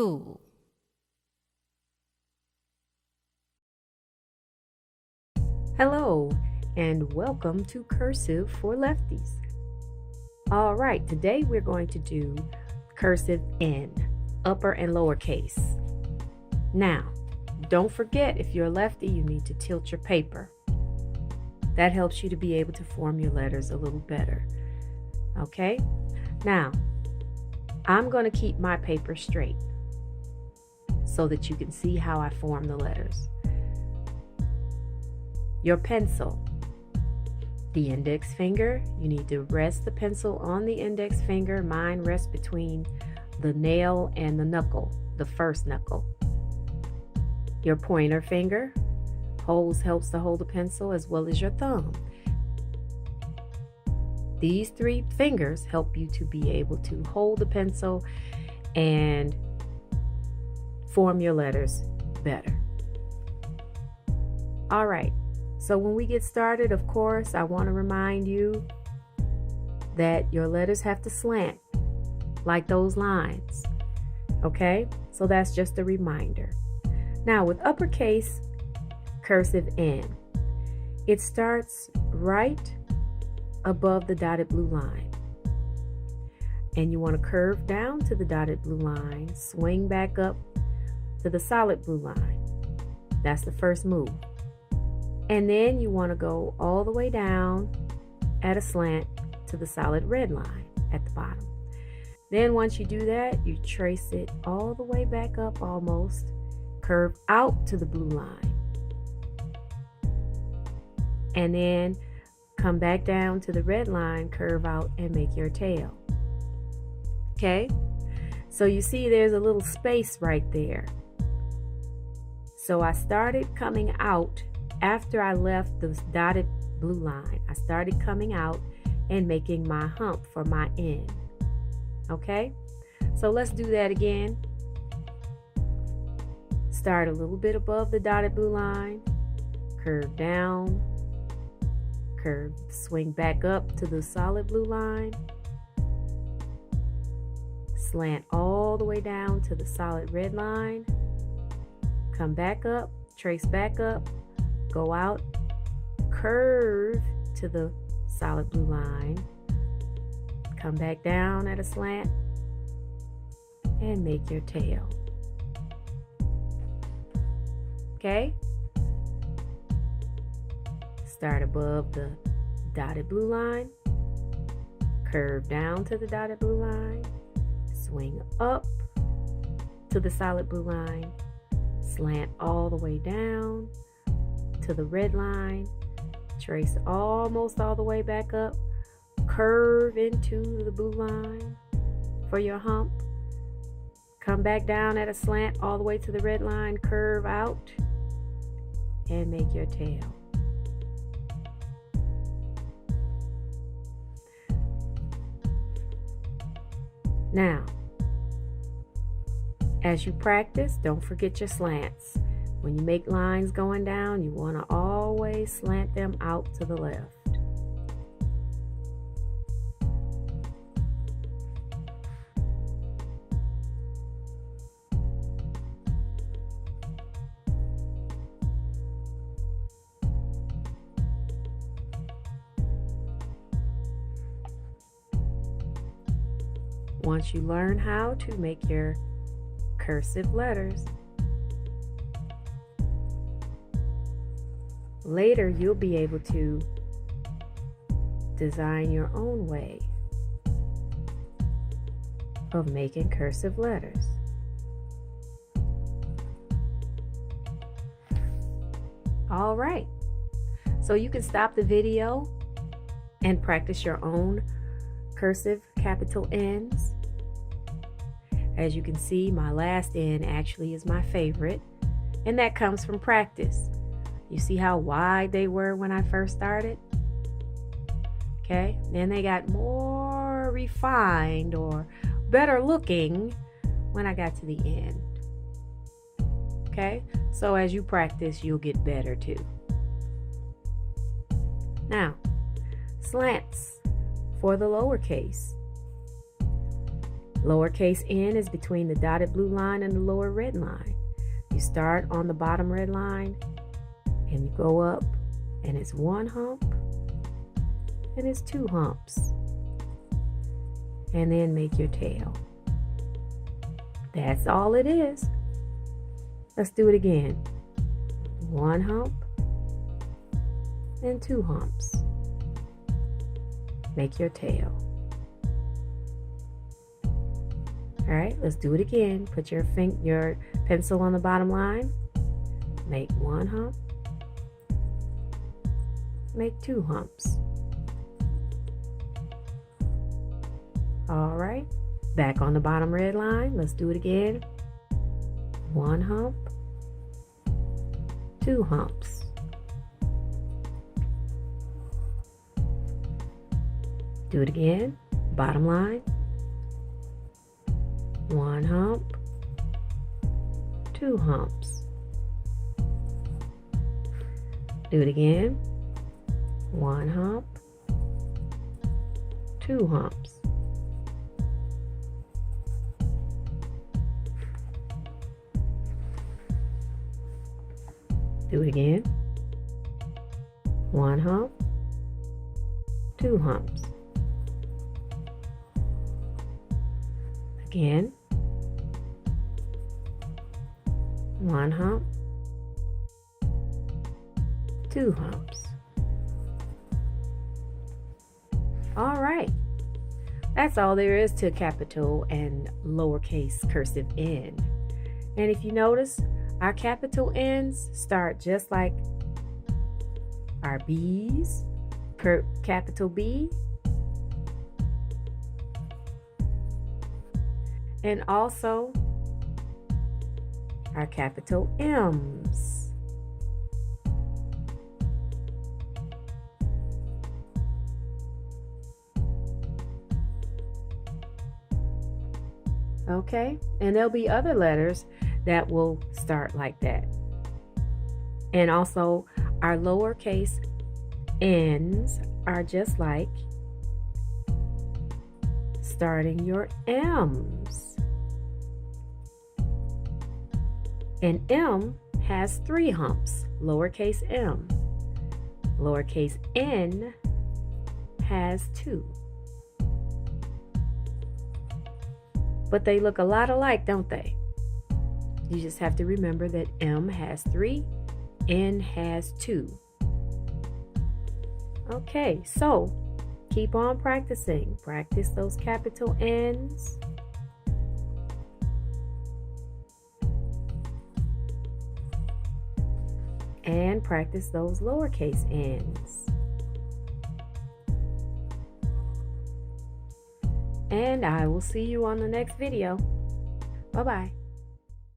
tool. Hello, and welcome to Cursive for Lefties. All right, today we're going to do cursive N, upper and lower case. Now, don't forget, if you're a lefty, you need to tilt your paper. That helps you to be able to form your letters a little better. Okay? Now, I'm going to keep my paper straight so that you can see how I form the letters. Your pencil, the index finger, you need to rest the pencil on the index finger. Mine rests between the nail and the knuckle, the first knuckle. Your pointer finger helps to hold the pencil, as well as your thumb. These three fingers help you to be able to hold the pencil and form your letters better. All right, so when we get started, of course, I want to remind you that your letters have to slant like those lines. Okay, so that's just a reminder. Now, with uppercase cursive N, it starts right above the dotted blue line, and you want to curve down to the dotted blue line, swing back up to the solid blue line. That's the first move. And then you want to go all the way down at a slant to the solid red line at the bottom. Then once you do that, you trace it all the way back up, almost curve out to the blue line, and then come back down to the red line, curve out, and make your tail. Okay, so you see there's a little space right there. So I started coming out after I left the dotted blue line. I started coming out and making my hump for my N. Okay, so let's do that again. Start a little bit above the dotted blue line, curve down, curve, swing back up to the solid blue line, slant all the way down to the solid red line, come back up, trace back up, go out, curve to the solid blue line, come back down at a slant, and make your tail. Okay? Start above the dotted blue line, curve down to the dotted blue line, swing up to the solid blue line, slant all the way down to the red line, trace almost all the way back up, curve into the blue line for your hump, come back down at a slant all the way to the red line, curve out, and make your tail. Now, as you practice, don't forget your slants. When you make lines going down, you want to always slant them out to the left. Once you learn how to make your cursive letters, later you'll be able to design your own way of making cursive letters. All right, so you can stop the video and practice your own cursive capital N's. As you can see, my last N actually is my favorite, and that comes from practice. You see how wide they were when I first started? Okay, then they got more refined or better looking when I got to the end. Okay, so as you practice, you'll get better too. Now, slants for the lowercase. Lowercase n is between the dotted blue line and the lower red line. You start on the bottom red line and you go up, and it's one hump and it's two humps. And then make your tail. That's all it is. Let's do it again. One hump and two humps. Make your tail. All right, let's do it again. Put your pencil on the bottom line. Make one hump. Make two humps. All right, back on the bottom red line. Let's do it again. One hump, two humps. Do it again. Bottom line. One hump, two humps. Do it again. One hump, two humps. Do it again. One hump, two humps. Again. One hump, two humps. All right. That's all there is to capital and lowercase cursive n. And if you notice, our capital N's start just like our B's, capital B, and also our capital M's. Okay, and there'll be other letters that will start like that. And also our lowercase n's are just like starting your M's. And M has three humps, lowercase m. Lowercase n has two. But they look a lot alike, don't they? You just have to remember that M has three, N has two. Okay, so keep on practicing. Practice those capital N's. And practice those lowercase n's. And I will see you on the next video. Bye-bye.